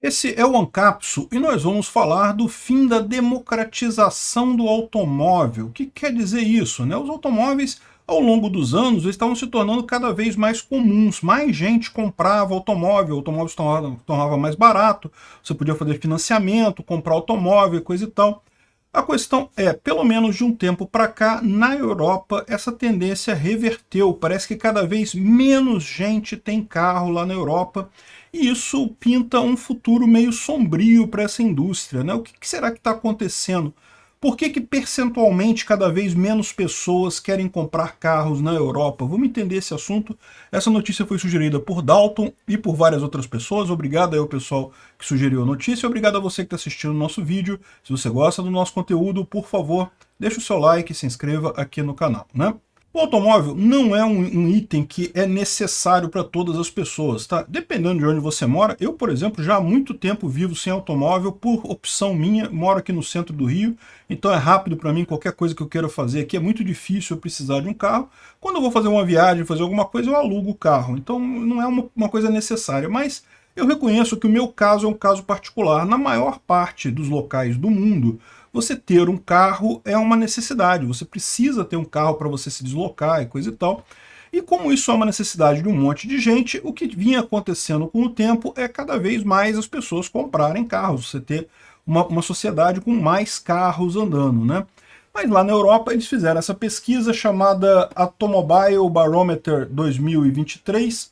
Esse é o Ancapsu e nós vamos falar do fim da democratização do automóvel. O que quer dizer isso, né? Os automóveis, ao longo dos anos, eles estavam se tornando cada vez mais comuns. Mais gente comprava automóvel, o automóvel se tornava mais barato, você podia fazer financiamento, comprar automóvel, coisa e tal. A questão é, pelo menos de um tempo para cá, na Europa, essa tendência reverteu. Parece que cada vez menos gente tem carro lá na Europa, e isso pinta um futuro meio sombrio para essa indústria, né? O que será que está acontecendo? Por que percentualmente cada vez menos pessoas querem comprar carros na Europa? Vamos entender esse assunto. Essa notícia foi sugerida por Dalton e por várias outras pessoas. Obrigado aí ao pessoal que sugeriu a notícia. Obrigado a você que está assistindo o nosso vídeo. Se você gosta do nosso conteúdo, por favor, deixe o seu like e se inscreva aqui no canal, né? O automóvel não é um item que é necessário para todas as pessoas, tá? Dependendo de onde você mora, eu, por exemplo, já há muito tempo vivo sem automóvel, por opção minha, moro aqui no centro do Rio, então é rápido para mim, qualquer coisa que eu queira fazer aqui, é muito difícil eu precisar de um carro. Quando eu vou fazer uma viagem, fazer alguma coisa, eu alugo o carro, então não é uma coisa necessária, mas eu reconheço que o meu caso é um caso particular. Na maior parte dos locais do mundo, você ter um carro é uma necessidade, você precisa ter um carro para você se deslocar e coisa e tal. E como isso é uma necessidade de um monte de gente, o que vinha acontecendo com o tempo é cada vez mais as pessoas comprarem carros, você ter uma sociedade com mais carros andando, né? Mas lá na Europa eles fizeram essa pesquisa chamada Automobile Barometer 2023,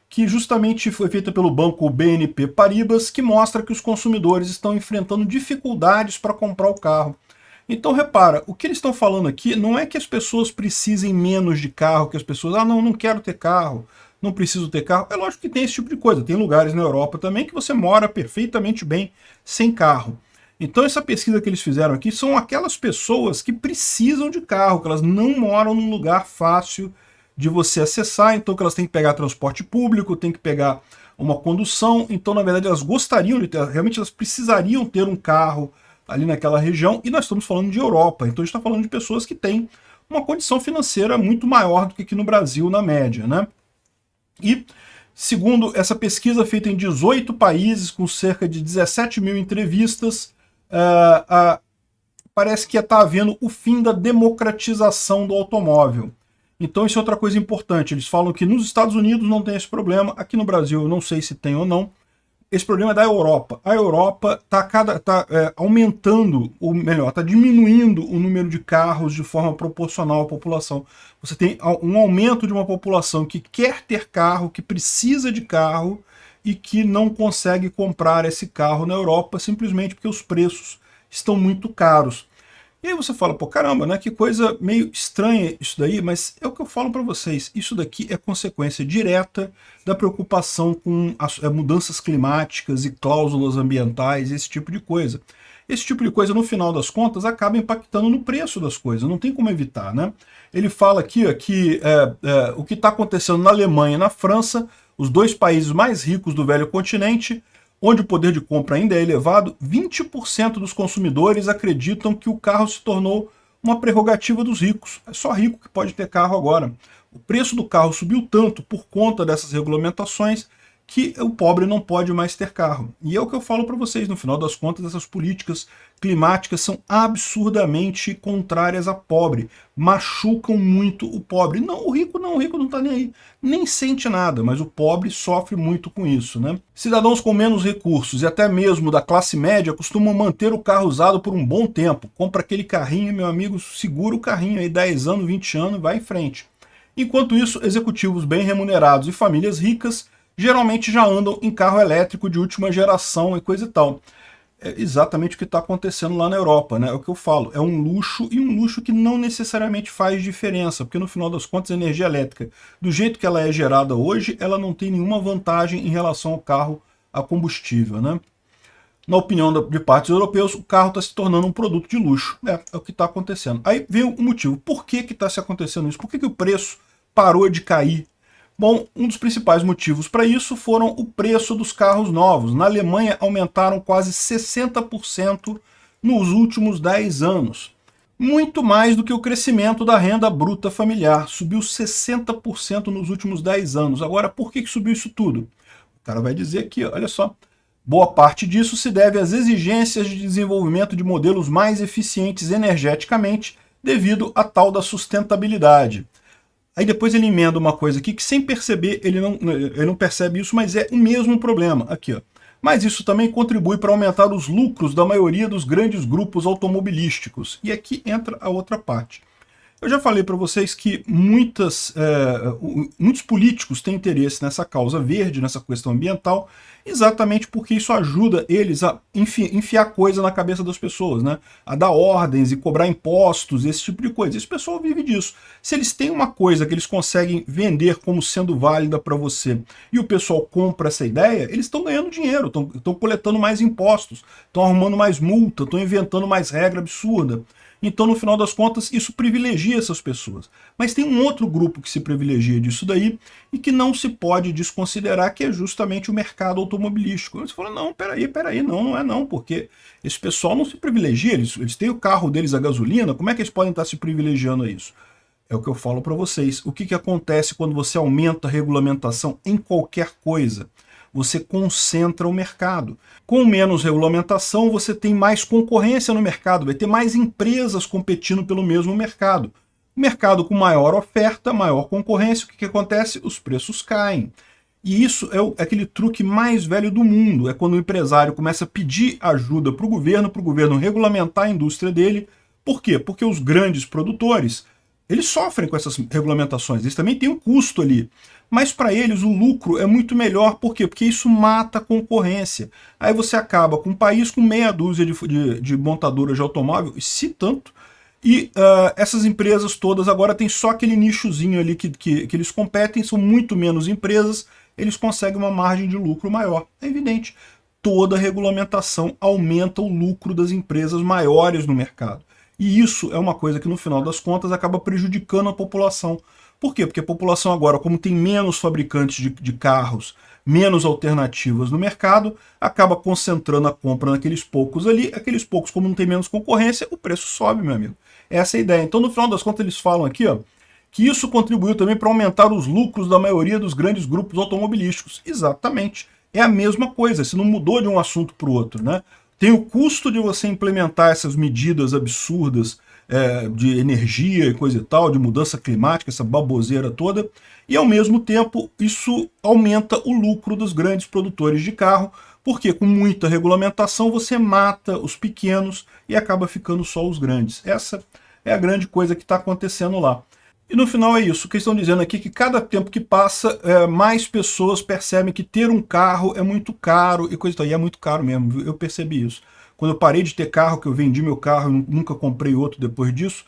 que justamente foi feita pelo banco BNP Paribas, que mostra que os consumidores estão enfrentando dificuldades para comprar o carro. Então repara, o que eles estão falando aqui não é que as pessoas precisem menos de carro, que as pessoas, não quero ter carro, não preciso ter carro. É lógico que tem esse tipo de coisa, tem lugares na Europa também que você mora perfeitamente bem sem carro. Então essa pesquisa que eles fizeram aqui são aquelas pessoas que precisam de carro, que elas não moram num lugar fácil de você acessar, então que elas têm que pegar transporte público, têm que pegar uma condução, então na verdade elas gostariam de ter, realmente elas precisariam ter um carro ali naquela região, e nós estamos falando de Europa, então a gente está falando de pessoas que têm uma condição financeira muito maior do que aqui no Brasil na média, né? E segundo essa pesquisa feita em 18 países, com cerca de 17 mil entrevistas, parece que está havendo o fim da democratização do automóvel. Então isso é outra coisa importante, eles falam que nos Estados Unidos não tem esse problema, aqui no Brasil eu não sei se tem ou não, esse problema é da Europa. A Europa está aumentando, ou melhor, está diminuindo o número de carros de forma proporcional à população. Você tem um aumento de uma população que quer ter carro, que precisa de carro, e que não consegue comprar esse carro na Europa simplesmente porque os preços estão muito caros. E aí você fala, pô, caramba, né? Que coisa meio estranha isso daí, mas é o que eu falo para vocês. Isso daqui é consequência direta da preocupação com as mudanças climáticas e cláusulas ambientais, esse tipo de coisa. Esse tipo de coisa, no final das contas, acaba impactando no preço das coisas, não tem como evitar, né? Ele fala aqui ó, que o que está acontecendo na Alemanha e na França, os dois países mais ricos do velho continente, onde o poder de compra ainda é elevado, 20% dos consumidores acreditam que o carro se tornou uma prerrogativa dos ricos. É só rico que pode ter carro agora. O preço do carro subiu tanto por conta dessas regulamentações que o pobre não pode mais ter carro. E é o que eu falo para vocês, no final das contas, essas políticas climáticas são absurdamente contrárias a pobre, machucam muito o pobre. Não, o rico não tá nem aí, nem sente nada, mas o pobre sofre muito com isso, né? Cidadãos com menos recursos e até mesmo da classe média costumam manter o carro usado por um bom tempo. Compra aquele carrinho, meu amigo, segura o carrinho aí 10 anos, 20 anos e vai em frente. Enquanto isso, executivos bem remunerados e famílias ricas geralmente já andam em carro elétrico de última geração e coisa e tal. É exatamente o que está acontecendo lá na Europa, né? É o que eu falo, é um luxo, e um luxo que não necessariamente faz diferença, porque no final das contas a energia elétrica, do jeito que ela é gerada hoje, ela não tem nenhuma vantagem em relação ao carro a combustível, né? Na opinião de partes europeus, o carro está se tornando um produto de luxo. É o que está acontecendo. Aí vem o motivo, por que está se acontecendo isso? Por que o preço parou de cair? Bom, um dos principais motivos para isso foram o preço dos carros novos. Na Alemanha aumentaram quase 60% nos últimos 10 anos. Muito mais do que o crescimento da renda bruta familiar. Subiu 60% nos últimos 10 anos. Agora, por que subiu isso tudo? O cara vai dizer aqui, olha só, Boa parte disso se deve às exigências de desenvolvimento de modelos mais eficientes energeticamente, devido à tal da sustentabilidade. Aí depois ele emenda uma coisa aqui que, sem perceber, ele não percebe isso, mas é o mesmo problema. Aqui, ó. Mas isso também contribui para aumentar os lucros da maioria dos grandes grupos automobilísticos. E aqui entra a outra parte. Eu já falei para vocês que muitos políticos têm interesse nessa causa verde, nessa questão ambiental, exatamente porque isso ajuda eles a enfiar coisa na cabeça das pessoas, né? A dar ordens e cobrar impostos, esse tipo de coisa. Esse pessoal vive disso. Se eles têm uma coisa que eles conseguem vender como sendo válida para você e o pessoal compra essa ideia, eles estão ganhando dinheiro, estão coletando mais impostos, estão arrumando mais multa, estão inventando mais regra absurda. Então, no final das contas, isso privilegia essas pessoas. Mas tem um outro grupo que se privilegia disso daí e que não se pode desconsiderar, que é justamente o mercado automobilístico. Você fala, não, peraí, não é não, porque esse pessoal não se privilegia, eles têm o carro deles a gasolina, como é que eles podem estar se privilegiando a isso? É o que eu falo para vocês. O que acontece quando você aumenta a regulamentação em qualquer coisa? Você concentra o mercado. Com menos regulamentação, você tem mais concorrência no mercado, vai ter mais empresas competindo pelo mesmo mercado. Mercado com maior oferta, maior concorrência, o que acontece? Os preços caem. E isso é aquele truque mais velho do mundo, é quando o empresário começa a pedir ajuda para o governo regulamentar a indústria dele. Por quê? Porque os grandes produtores, eles sofrem com essas regulamentações, eles também têm um custo ali. Mas para eles o lucro é muito melhor, por quê? Porque isso mata a concorrência. Aí você acaba com um país com meia dúzia de montadoras de automóvel, se tanto, e essas empresas todas agora têm só aquele nichozinho ali que eles competem, são muito menos empresas, eles conseguem uma margem de lucro maior. É evidente, toda regulamentação aumenta o lucro das empresas maiores no mercado. E isso é uma coisa que no final das contas acaba prejudicando a população. Por quê? Porque a população agora, como tem menos fabricantes de carros, menos alternativas no mercado, acaba concentrando a compra naqueles poucos ali, aqueles poucos, como não tem menos concorrência, o preço sobe, meu amigo. Essa é a ideia. Então, no final das contas, eles falam aqui, ó, que isso contribuiu também para aumentar os lucros da maioria dos grandes grupos automobilísticos. Exatamente. É a mesma coisa, se não mudou de um assunto para o outro, né? Tem o custo de você implementar essas medidas absurdas de energia e coisa e tal, de mudança climática, essa baboseira toda, e ao mesmo tempo isso aumenta o lucro dos grandes produtores de carro, porque com muita regulamentação você mata os pequenos e acaba ficando só os grandes. Essa é a grande coisa que está acontecendo lá. E no final é isso, o que estão dizendo aqui é que cada tempo que passa, mais pessoas percebem que ter um carro é muito caro e coisa e tal. E é muito caro mesmo, viu? Eu percebi isso. Quando eu parei de ter carro, que eu vendi meu carro, eu nunca comprei outro depois disso,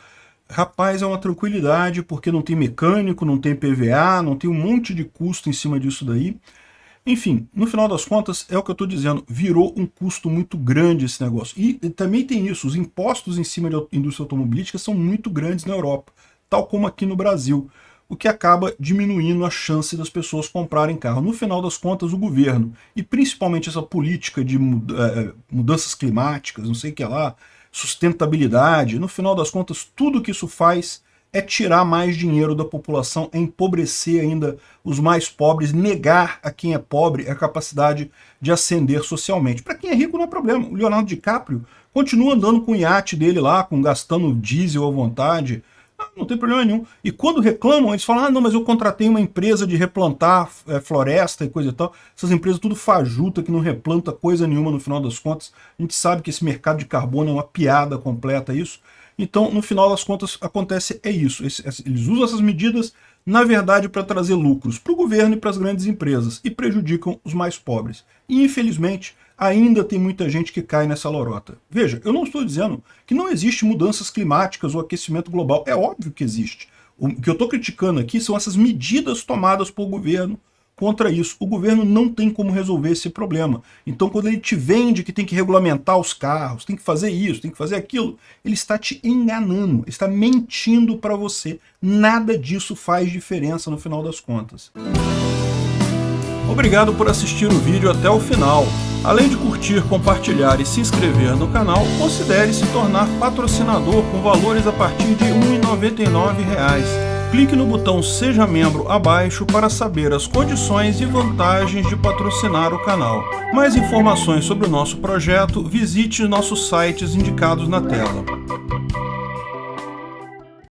rapaz, é uma tranquilidade, porque não tem mecânico, não tem PVA, não tem um monte de custo em cima disso daí. Enfim, no final das contas, é o que eu estou dizendo, virou um custo muito grande esse negócio. E também tem isso, os impostos em cima da indústria automobilística são muito grandes na Europa, tal como aqui no Brasil, o que acaba diminuindo a chance das pessoas comprarem carro. No final das contas, o governo, e principalmente essa política de mudanças climáticas, não sei o que lá, sustentabilidade, no final das contas, tudo que isso faz é tirar mais dinheiro da população, é empobrecer ainda os mais pobres, negar a quem é pobre a capacidade de ascender socialmente. Para quem é rico não é problema. O Leonardo DiCaprio continua andando com o iate dele lá, gastando diesel à vontade, não tem problema nenhum. E quando reclamam, eles falam, não, mas eu contratei uma empresa de replantar floresta e coisa e tal. Essas empresas tudo fajuta, que não replanta coisa nenhuma no final das contas. A gente sabe que esse mercado de carbono é uma piada completa, isso. Então, no final das contas, acontece isso. Eles usam essas medidas, na verdade, para trazer lucros para o governo e para as grandes empresas, e prejudicam os mais pobres. E, infelizmente, ainda tem muita gente que cai nessa lorota. Veja, eu não estou dizendo que não existe mudanças climáticas ou aquecimento global. É óbvio que existe. O que eu estou criticando aqui são essas medidas tomadas pelo governo contra isso. O governo não tem como resolver esse problema. Então, quando ele te vende que tem que regulamentar os carros, tem que fazer isso, tem que fazer aquilo, ele está te enganando, está mentindo para você. Nada disso faz diferença no final das contas. Obrigado por assistir o vídeo até o final. Além de curtir, compartilhar e se inscrever no canal, considere se tornar patrocinador com valores a partir de R$ 1,99. Clique no botão Seja Membro abaixo para saber as condições e vantagens de patrocinar o canal. Mais informações sobre o nosso projeto, visite nossos sites indicados na tela.